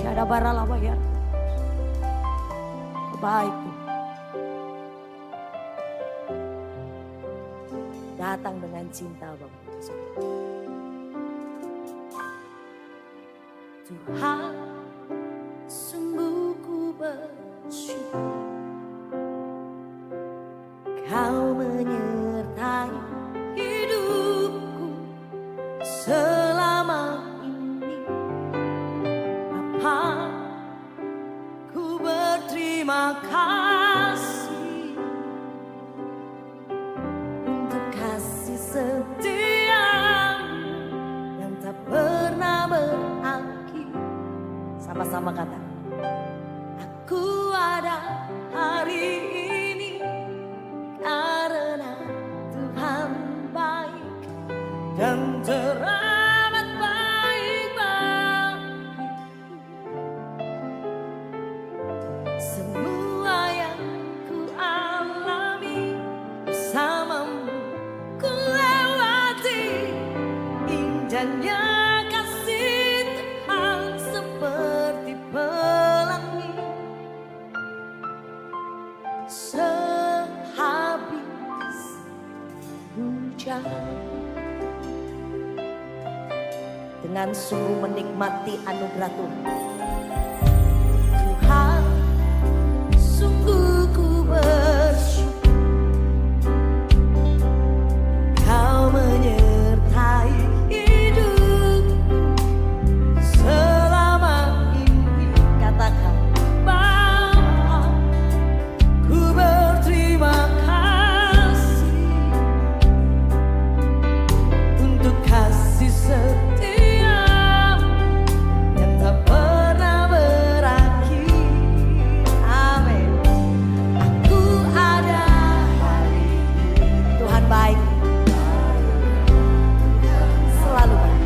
Ada baralaba ya. Baik. Datang dengan cinta Bapak. Tuhan, sungguh ku bersyukur Kau menyertai hidupku selama ini. Bapa, ku berterima kasih untuk kasih setia yang tak pernah berakhir. Sama-sama kata, aku ada hari ini karena Tuhan baik dan teramat baik bagiku. Semua yang ku alami bersamamu ku lewati, indahnya kasih Tuhan seperti pelangi. Sehabis hujan, dengan sungguh menikmati anugerah Tuhan. Tuhan, sungguh ku bersyukur Kau menyertai hidupku selama ini. Katakan, Bapa, ku berterima kasih untuk kasih setia yang tak pernah berakhir. Amin. Aku ada hari ini. Tuhan baik, selalu baik.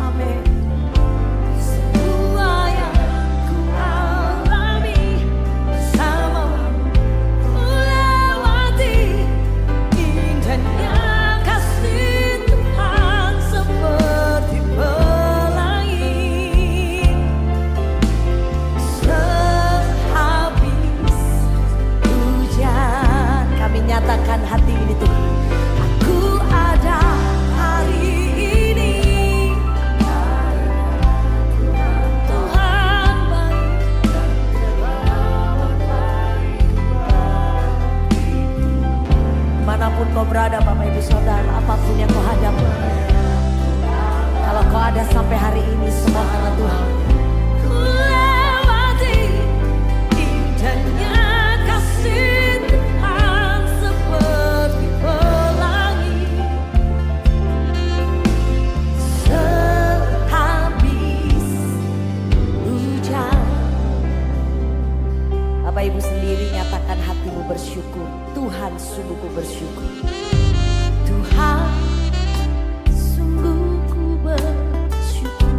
Amin. Semua yang ku alami bersamamu ku lewati, indahnya kasih Tuhan seperti pelangi. Sehabis hujan, kami nyatakan hati ini Tuhan. Aku ada hari ini Tuhan baik. Manapun kau berada Bapak Ibu Saudara, apapun yang kau hadapi, kalau kau ada sampai hari ini semua karena Tuhan. Ku lewati, indahnya kasih Tuhan seperti pelangi. Sehabis hujan, Bapak Ibu sendiri nyatakan hatimu bersyukur. Tuhan, sungguh ku bersyukur. Tuhan, sungguh ku bersyukur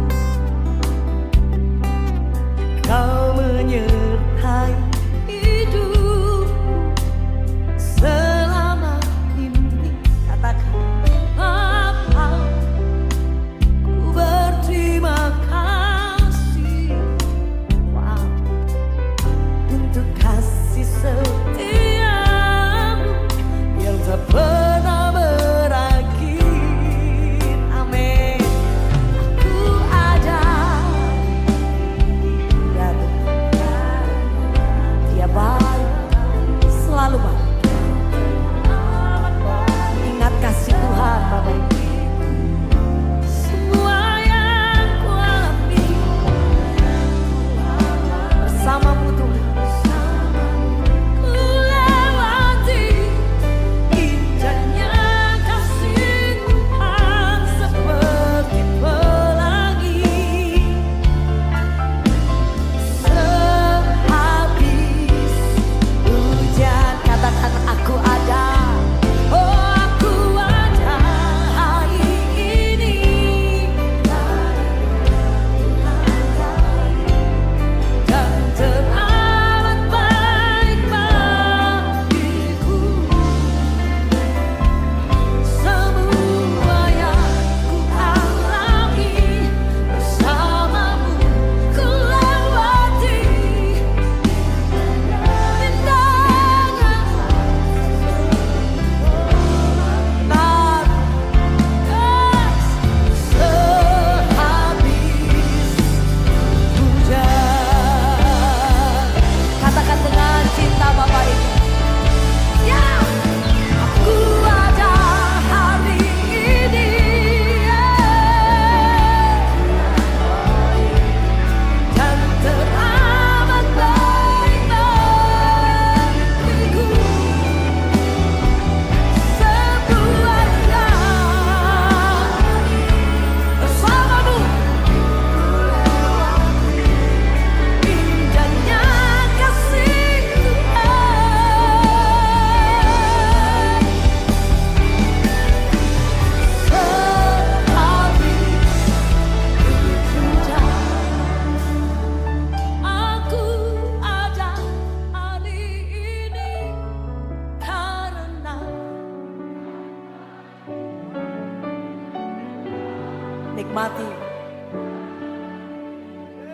Nikmati.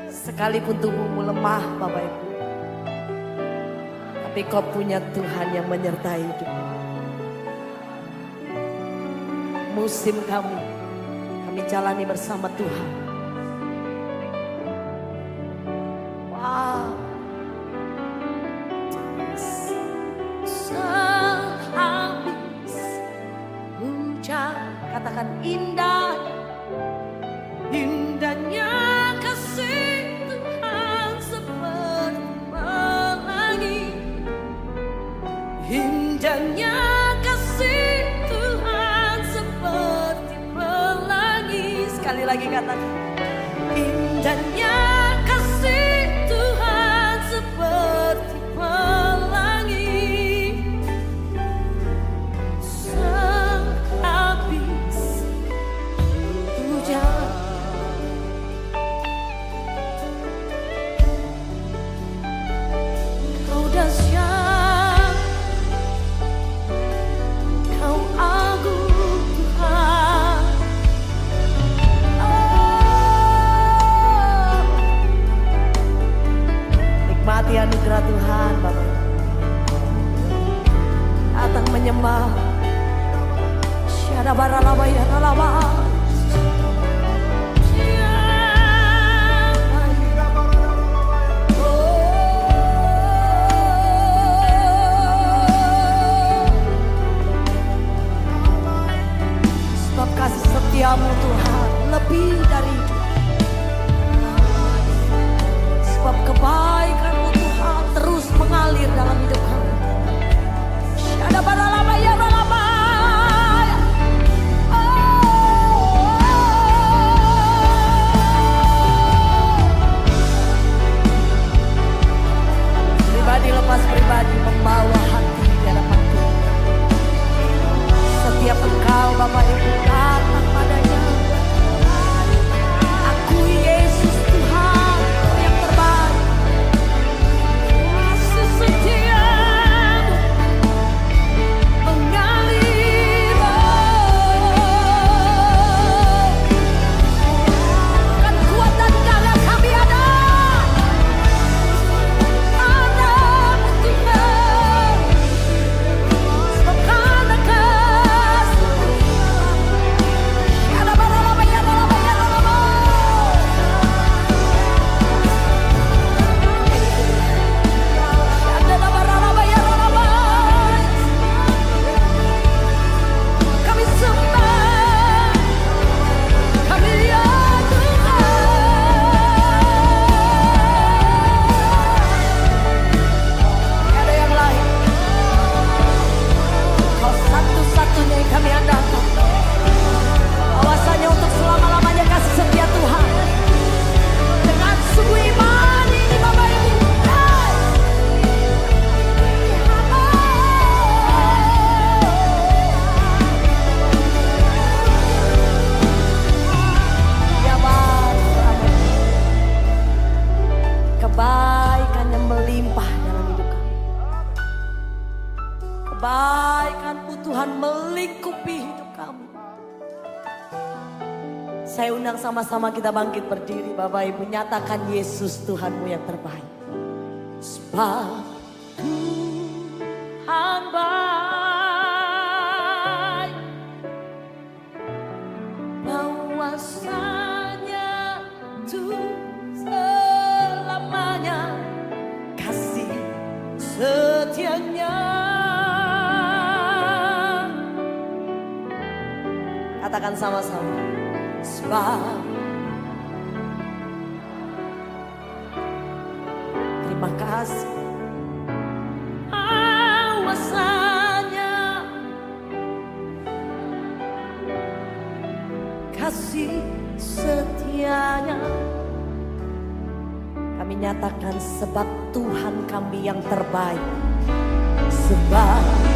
Sekalipun tubuhmu lemah Bapak Ibu, tapi kau punya Tuhan yang menyertai hidupmu. Musim kami jalani bersama Tuhan. Wow. Sehabis hujan, katakan indah, indahnya kasih Tuhan seperti pelangi, indahnya kasih Tuhan seperti pelangi. Sekali lagi katakan, indahnya kasih Tuhan seperti pelangi. Sehabis hujan, kau dahsyat, kau agung Tuhan. Nikmati anugerah Tuhan Bapak. Datang menyembah. Syada baralaba ya ralaba. Sebab kasih setiamu Tuhan lebih dari itu. Sebab kebaikanmu Tuhan terus mengalir dalam hidup kami. Syada baralaba ya ralaba. Pribadi lepas pribadi membawa hati di hadapan Tuhan. Setiap engkau Bapak Ibu datang padanya, akui Yesus Tuhan yang terbaik. Kasih setiamu mengalir. Kan kuat dan gagah kami ada Tuhan. Sebab karena kasih ada baralaba ya ralaba ya ralaba. Ada baralaba ya ralaba. Kami sembah, kami lihat Tuhan. Ada yang lain, Kau satu-satunya yang kami andalkan. Awasannya untuk selama-lamanya kasih setia Tuhan. Dengan sungguh iman ini Bapak Ibu. Ya Bapa, kebaikan yang melimpah dalam hidup kami. Kebaikan-Mu Tuhan melingkupi hidup kami. Saya undang sama-sama kita bangkit berdiri Bapak Ibu. Nyatakan Yesus Tuhanmu yang terbaik. Sebab Tuhan baik, bahwasanya Tuhan selamanya kasih setianya. Katakan sama-sama. Sebab terima kasih awasannya kasih setianya. Kami nyatakan sebab Tuhan kami yang terbaik. Sebab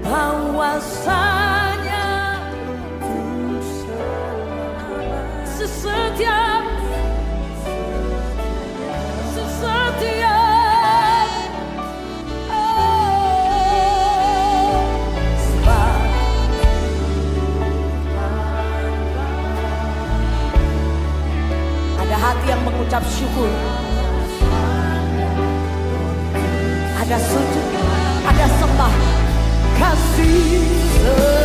bahwasanya sesetia sesetia mengucap syukur. Ada sujud, ada sembah, kasih